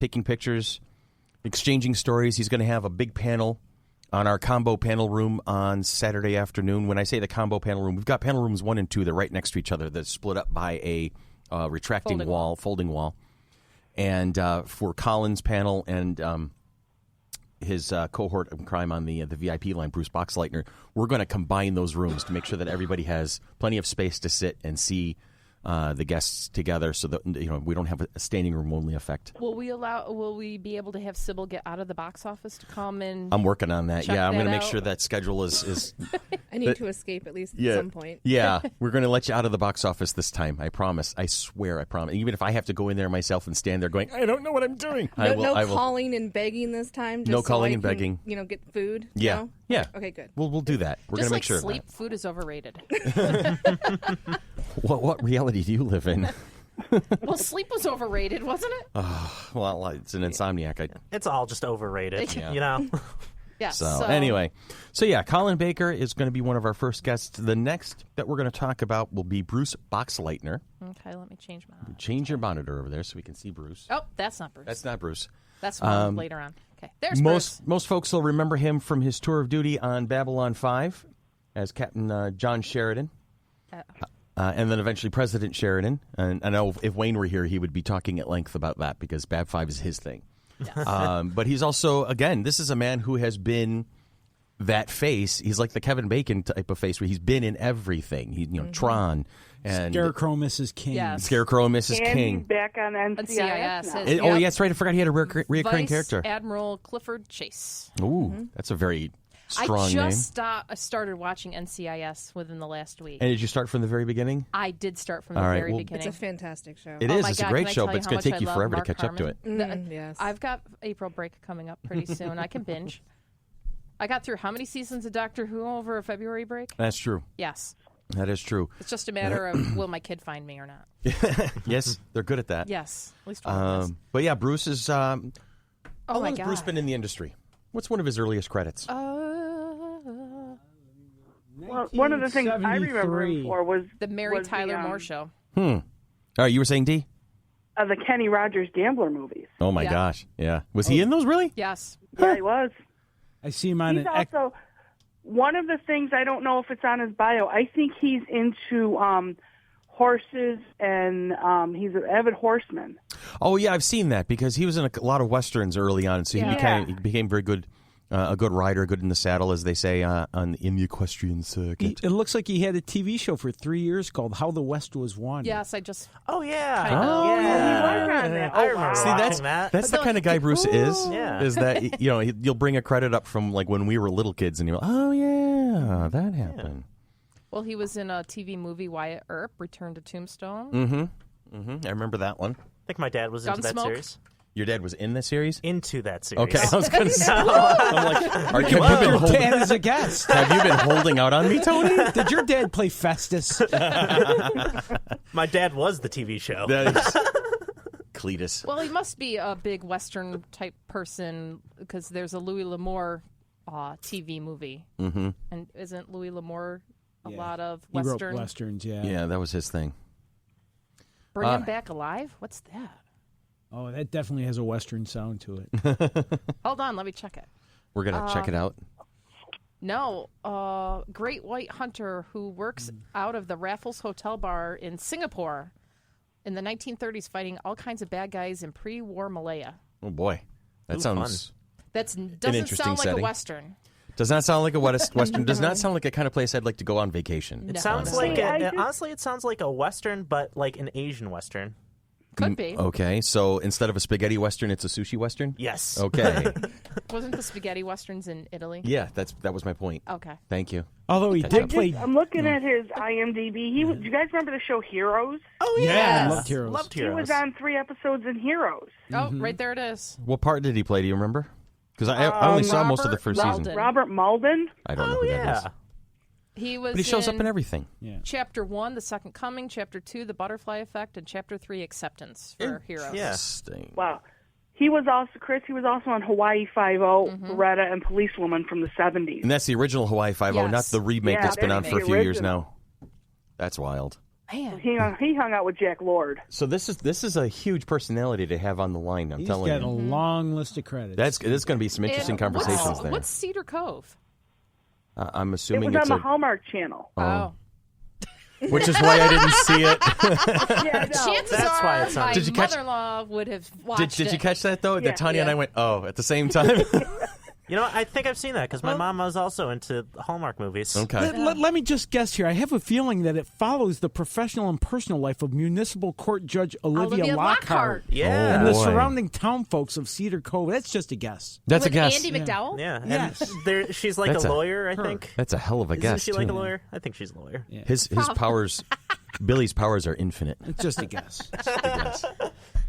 taking pictures, exchanging stories. He's going to have a big panel on our combo panel room on Saturday afternoon. When I say the combo panel room, we've got panel rooms 1 and 2. They're right next to each other. They're split up by a folding wall. And for Colin's panel and his cohort of crime on the VIP line, Bruce Boxleitner, we're going to combine those rooms to make sure that everybody has plenty of space to sit and see the guests together, so that we don't have a standing room only effect. Will we be able to have Sybil get out of the box office to come and? I'm working on that. Yeah, I'm going to make sure that schedule is. I need to escape at least at some point. Yeah, we're going to let you out of the box office this time. I promise. I swear. I promise. Even if I have to go in there myself and stand there going, I don't know what I'm doing. No calling and begging this time. Just no calling and can, begging. Get food. Yeah. No? Yeah. Okay, good. We'll do that. We're going to make sure. Just like sleep, food is overrated. What reality do you live in? Well, sleep was overrated, wasn't it? Well, it's an insomniac. It's all just overrated, Yeah. So anyway, Colin Baker is going to be one of our first guests. The next that we're going to talk about will be Bruce Boxleitner. Okay, let me change my monitor. Change your monitor over there so we can see Bruce. Oh, that's not Bruce. That's not Bruce. That's later on. Okay, there's Bruce. Most folks will remember him from his tour of duty on Babylon 5 as Captain John Sheridan. And then eventually President Sheridan. And I know if Wayne were here, he would be talking at length about that because Bab 5 is his thing. Yes. But he's also, again, this is a man who has been that face. He's like the Kevin Bacon type of face where he's been in everything. He, Tron. And Scarecrow Mrs. King. Yes. Scarecrow Mrs. And King. he's back on NCIS. Oh, yeah, that's right. I forgot he had a recurring character. Admiral Clifford Chase. Ooh, that's a very strong name. I just started watching NCIS within the last week. And did you start from the very beginning? I did start from the very beginning. It's a fantastic show. It is. It's a great show, but it's going to take you forever to catch up to it. Yes. I've got April break coming up pretty soon. I can binge. I got through how many seasons of Doctor Who over a February break? That's true. Yes. That is true. It's just a matter of will my kid find me or not. Yes, they're good at that. Yes, at least one of us. But yeah, Bruce is. How long has God. Bruce been in the industry? What's one of his earliest credits? Well, one of the things I remember him for was the Mary Tyler Moore Show. All right, you were saying, D? The Kenny Rogers Gambler movies. Oh my gosh, yeah. Was he in those really? Yes. Yeah, he was. I see him on He's also one of the things, I don't know if it's on his bio, I think he's into horses and he's an avid horseman. Oh yeah, I've seen that because he was in a lot of westerns early on, so he became very good. A good rider, good in the saddle, as they say in the equestrian circuit. It looks like he had a TV show for 3 years called How the West Was Won. Yes, I just. Oh yeah. He was on that. I remember See, that's the kind of guy Bruce is. Yeah. Is that you'll bring a credit up from like when we were little kids, and you're like, oh yeah, that happened. Well, he was in a TV movie, Wyatt Earp, Return to Tombstone. I remember that one. I think my dad was into that Gunsmoke? series. Your dad was in the series? Into that series. Okay, I was going to say. I'm like, have you been Your dad is a guest. Have you been holding out on me, Tony? Did your dad play Festus? My dad was the TV show. That is Cletus. Well, he must be a big Western type person because there's a Louis L'Amour TV movie. Mm-hmm. And isn't Louis L'Amour a lot of Western? He wrote Westerns, yeah. Yeah, that was his thing. Bring Him Back Alive? What's that? Oh, that definitely has a Western sound to it. Hold on, let me check it. We're going to check it out. No, great white hunter who works out of the Raffles Hotel Bar in Singapore in the 1930s fighting all kinds of bad guys in pre-war Malaya. Oh, boy. That sounds doesn't interesting sound like setting. a Western. Does not sound like a Western. Does not sound like a kind of place I'd like to go on vacation. It sounds like honestly, it sounds like a Western, but like an Asian Western. Could be. Okay, so instead of a spaghetti Western, it's a sushi Western? Yes. Okay. Wasn't the spaghetti Westerns in Italy? Yeah, that was my point. Okay. Thank you. Although he did play... I'm looking at his IMDb. Do you guys remember the show Heroes? Oh, yeah. yes. Loved Heroes. Loved He Heroes. was on 3 episodes in Heroes. Oh, right there it is. What part did he play? Do you remember? Because I only saw most of the first season. Robert Malden. I don't know who that is. He was. But he shows up in everything. Yeah. Chapter 1, The Second Coming. Chapter 2, The Butterfly Effect, and Chapter 3, Acceptance for Heroes. Interesting. Wow. He was also on Hawaii Five-0, Beretta, and Policewoman from the 70s. And that's the original Hawaii Five-0, not the remake that's been on for a few years now. That's wild. Man. He hung out with Jack Lord. So this is a huge personality to have on the line. I'm He's telling got you. a long list of credits. There's going to be some interesting And conversations there. What's Cedar Cove? I'm It assuming was it's on the Hallmark Channel. Oh. which is why I didn't see it. Yeah, no. Chances That's why are it's on. my Did you catch- mother-in-law would have watched Did you it. catch that though? Yeah, That Tanya and yeah. I went, at the same time. You know what? I think I've seen that because my mom was also into Hallmark movies. Okay. Let me just guess here. I have a feeling that it follows the professional and personal life of municipal court judge Olivia Lockhart Yeah. and the boy. surrounding town folks of Cedar Cove. That's just a guess. That's With a guess. Andy McDowell? Yeah. Yes. And she's like That's a a- lawyer, I her. think. That's a hell of a Isn't guess. she like too. a lawyer? I think she's a lawyer. Yeah. His powers, Billy's powers are infinite. It's just a guess.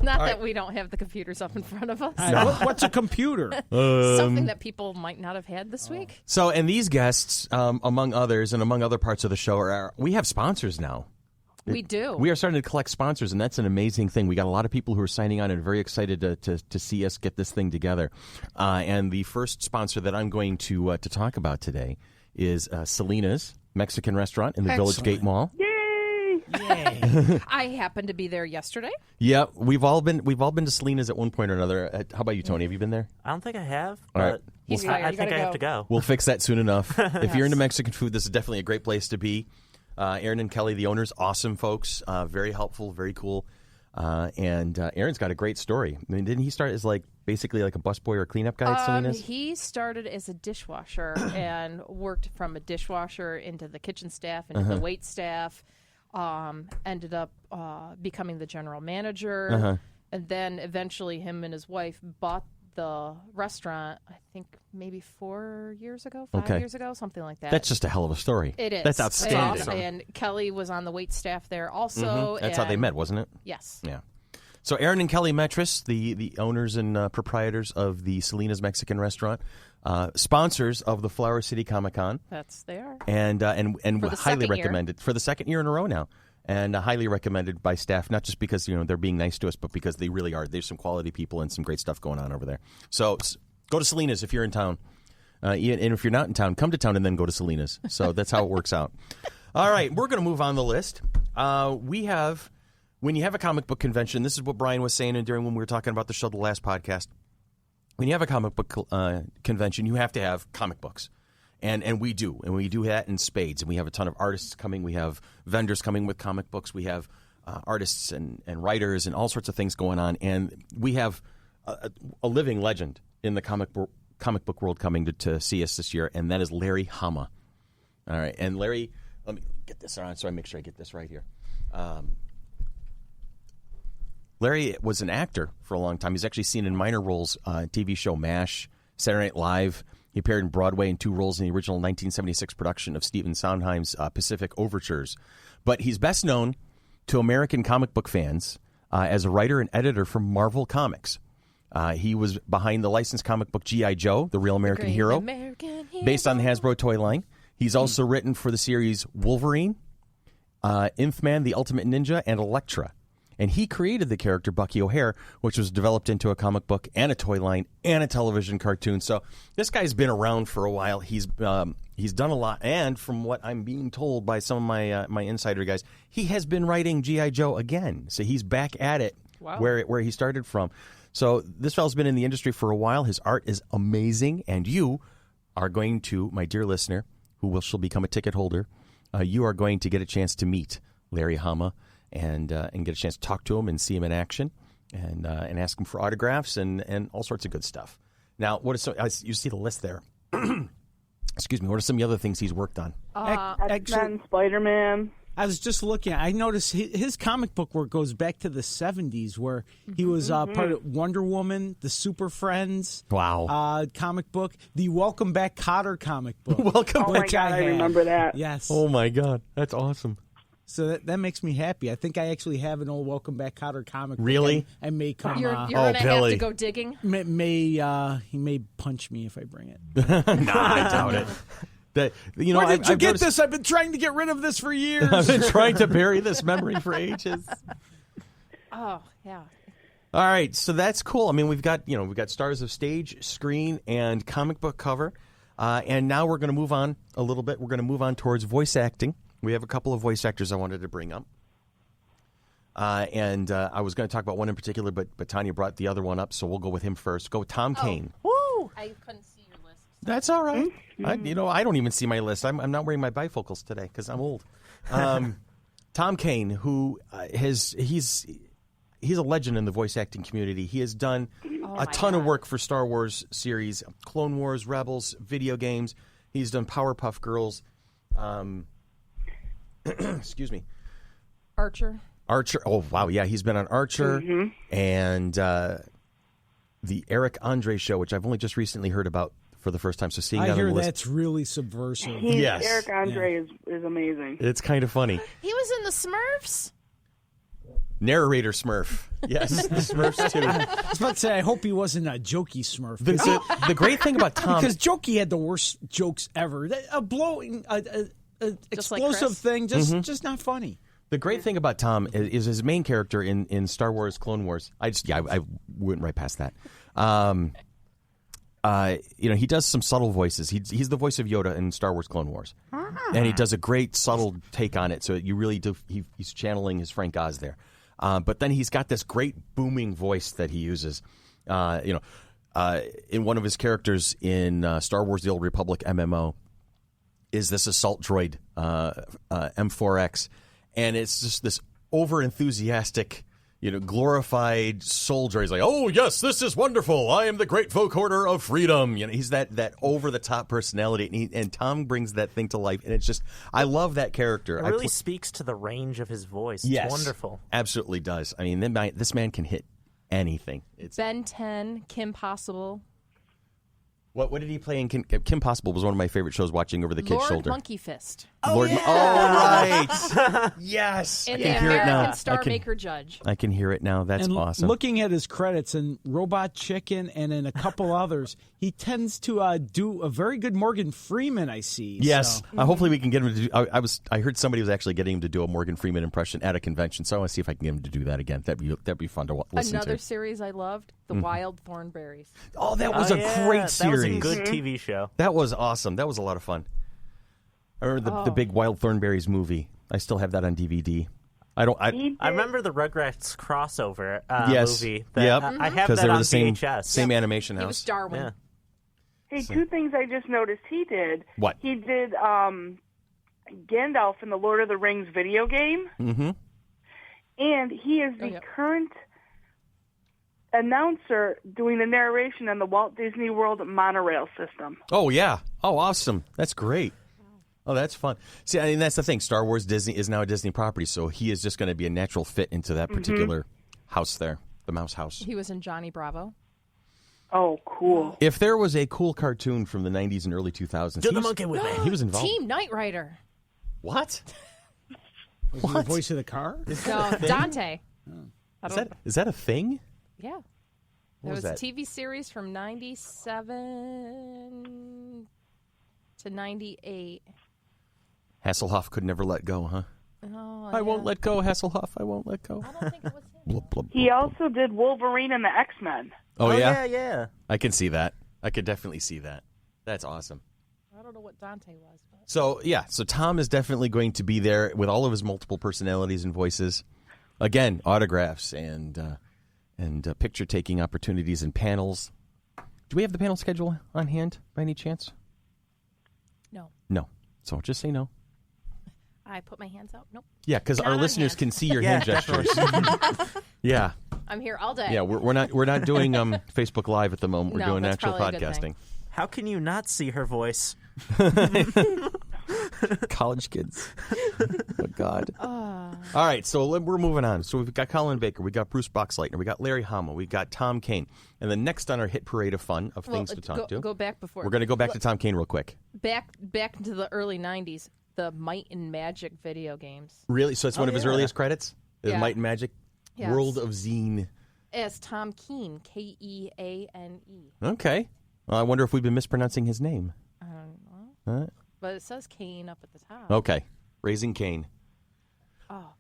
Not that we don't have the computers up in front of us. What's a computer? Something that people might not have had this week. So, and these guests, among others, and among other parts of the show, we have sponsors now. We do. We are starting to collect sponsors, and that's an amazing thing. We got a lot of people who are signing on and very excited to see us get this thing together. And the first sponsor that I'm going to talk about today is Selena's Mexican restaurant in the Village Gate Mall. Yay! I happened to be there yesterday. Yeah, we've all been to Selena's at one point or another. How about you, Tony? Have you been there? I don't think I have, All right. but He's I fired. You think I gotta have to go. We'll fix that soon enough. If you're into Mexican food, this is definitely a great place to be. Aaron and Kelly, the owners, awesome folks, very helpful, very cool. And Aaron's got a great story. I mean, didn't he start as basically like a busboy or a cleanup guy at Selena's? He started as a dishwasher and worked from a dishwasher into the kitchen staff, into the wait staff. Ended up becoming the general manager, and then eventually him and his wife bought the restaurant. I think maybe 5 years ago, something like that. That's just a hell of a story. It is. That's outstanding. And Kelly was on the wait staff there also. That's how they met, wasn't it? Yes. Yeah. So Aaron and Kelly Metris, the owners and proprietors of the Selena's Mexican restaurant, sponsors of the Flower City Comic Con, They are. and For the highly second year. recommended for the second year in a row now, and highly recommended by staff, not just because they're being nice to us, but because they really are. There's some quality people and some great stuff going on over there. So go to Selena's if you're in town, and if you're not in town, come to town and then go to Selena's. So that's how it works out. All right, we're going to move on the list. We have. When you have a comic book convention, this is what Brian was saying during when we were talking about the show, the last podcast. When you have a comic book convention, you have to have comic books. And we do. And we do that in spades. And we have a ton of artists coming. We have vendors coming with comic books. We have artists and writers and all sorts of things going on. And we have a living legend in the comic book world coming to see us this year, and that is Larry Hama. All right. And Larry, let me get this on so I make sure I get this right here. Larry was an actor for a long time. He's actually seen in minor roles TV show MASH, Saturday Night Live. He appeared in Broadway in 2 roles in the original 1976 production of Stephen Sondheim's Pacific Overtures. But he's best known to American comic book fans as a writer and editor for Marvel Comics. He was behind the licensed comic book G.I. Joe, the Real American Hero, based on the Hasbro toy line. He's also written for the series Wolverine, Imp-Man, the Ultimate Ninja, and Elektra. And he created the character Bucky O'Hare, which was developed into a comic book and a toy line and a television cartoon. So this guy's been around for a while. He's done a lot. And from what I'm being told by some of my insider guys, he has been writing G.I. Joe again. So he's back at it where he started from. So this fellow's been in the industry for a while. His art is amazing. And you are going to, my dear listener, who shall become a ticket holder, you are going to get a chance to meet Larry Hama. And get a chance to talk to him and see him in action, and ask him for autographs and all sorts of good stuff. Now, you see the list there? Excuse me. What are some of the other things he's worked on? X-Men, Spider-Man. I was just looking. I noticed his comic book work goes back to the 70s, where he was part of Wonder Woman, the Super Friends, comic book, the Welcome Back Kotter comic book. Welcome Oh my God, I remember that. Yes. Oh my God, that's awesome. So that makes me happy. I think I actually have an old Welcome Back Kotter comic book. Really? I may come. You're going to have Billy. to go digging? He may punch me if I bring it. I doubt it. Where did you get this? I've been trying to get rid of this for years. I've been trying to bury this memory for ages. Oh, yeah. All right, so that's cool. I mean, we've got stars of stage, screen, and comic book cover, and now we're going to move on a little bit. We're going to move on towards voice acting. We have a couple of voice actors I wanted to bring up. And I was going to talk about one in particular, but Tanya brought the other one up, so we'll go with him first. Go with Tom Kane. Woo! I couldn't see your list. That's all right. I don't even see my list. I'm not wearing my bifocals today because I'm old. Tom Kane, who he's a legend in the voice acting community. He has done a ton of work for Star Wars series, Clone Wars, Rebels, video games. He's done Powerpuff Girls. Excuse me. Archer. Oh, wow. Yeah, he's been on Archer and the Eric Andre show, which I've only just recently heard about for the first time. So seeing that on the list. That's really subversive. Yes. Eric Andre is amazing. It's kind of funny. He was in the Smurfs. Narrator Smurf. Yes, the Smurfs, too. I was about to say, I hope he wasn't a jokey Smurf. The great thing about Tom... Because Jokey had the worst jokes ever. A blowing, explosive thing, just not funny. The great thing about Tom is his main character in Star Wars Clone Wars. I went right past that. He does some subtle voices. He's the voice of Yoda in Star Wars Clone Wars. And he does a great subtle take on it. So you really do, he's channeling his Frank Oz there. But then he's got this great booming voice that he uses. In one of his characters in Star Wars: The Old Republic MMO is this assault droid, M4X. And it's just this over-enthusiastic, glorified soldier. He's like, oh, yes, this is wonderful. I am the great vocoder of freedom. He's that over-the-top personality, and Tom brings that thing to life. And it's just, I love that character. It really speaks to the range of his voice. Yes, it's wonderful. Absolutely does. I mean, this man can hit anything. Ben 10, Kim Possible. What did he play in Kim Possible was one of my favorite shows watching over the kid's shoulder. Lord Monkey Fist. All right. Yes. And the American Star Maker Judge. I can hear it now. That's awesome. Looking at his credits in Robot Chicken and in a couple others, he tends to do a very good Morgan Freeman, I see. Yes. So. Hopefully we can get him to do... I heard somebody was actually getting him to do a Morgan Freeman impression at a convention, so I want to see if I can get him to do that again. That'd be fun to listen to. Another series I loved, The Wild Thornberries. Oh, that was a great series. That was a good TV show. That was awesome. That was a lot of fun. I remember the big Wild Thornberries movie. I still have that on DVD. I remember the Rugrats crossover movie. Yep. I have that they were on the VHS. same animation house. He was Darwin. Yeah. Hey, two things I just noticed he did. What? He did Gandalf in the Lord of the Rings video game. Mm-hmm. And he is the current announcer doing the narration on the Walt Disney World monorail system. Oh, yeah. Oh, awesome. That's great. Oh, that's fun. See, I mean, that's the thing. Star Wars Disney is now a Disney property, so he is just going to be a natural fit into that particular house there, the Mouse House. He was in Johnny Bravo. Oh, cool. If there was a cool cartoon from the 90s and early 2000s, Do the monkey with me. He was involved. Team Knight Rider. What? Was he the voice of the car? No, Dante. Is that a thing? Yeah. What was a that? TV series from 97 to 98. Hasselhoff could never let go, huh? Oh, I won't let go, Hasselhoff. I won't let go. I don't think it was him. Blub, blub, He also did Wolverine and the X-Men. Oh, yeah? Yeah. I can see that. I could definitely see that. That's awesome. I don't know what Dante was. But... So Tom is definitely going to be there with all of his multiple personalities and voices. Again, autographs and picture-taking opportunities and panels. Do we have the panel schedule on hand by any chance? No. No. So just say no. I put my hands out. Nope. Yeah, because Not our on listeners hand. can see your hand gestures. Yeah. I'm here all day. Yeah, we're not doing Facebook Live at the moment. We're No, doing that's actual probably a good podcasting. thing. How can you not see her voice? College kids. Oh, God. All right, so we're moving on. So we've got Colin Baker, we got Bruce Boxleitner, we got Larry Hama, we got Tom Kane. And then next on our hit parade of fun of things to talk to. Go back before. We're going to go back to Tom Kane real quick. Back into the early 90s, the Might and Magic video games. Really? So it's one of his earliest credits? The Yeah. Might and Magic? Yes. World of Zine. As Tom Kane, Keane. Okay. Well, I wonder if we've been mispronouncing his name. I don't know. Huh? But it says Kane up at the top. Okay. Raising Kane. Oh,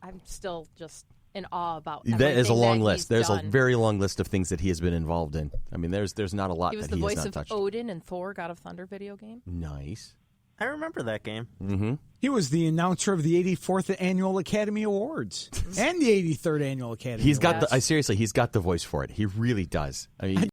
I'm still just in awe about That is a everything long that list. he's There's a done. very long list of things that he has been involved in. I mean, there's not a lot He was that the he has voice not of touched. Odin in Thor: God of Thunder video game. Nice. I remember that game. Mm-hmm. He was the announcer of the 84th Annual Academy Awards and the 83rd Annual Academy Awards. Seriously, he's got the voice for it. He really does. I mean,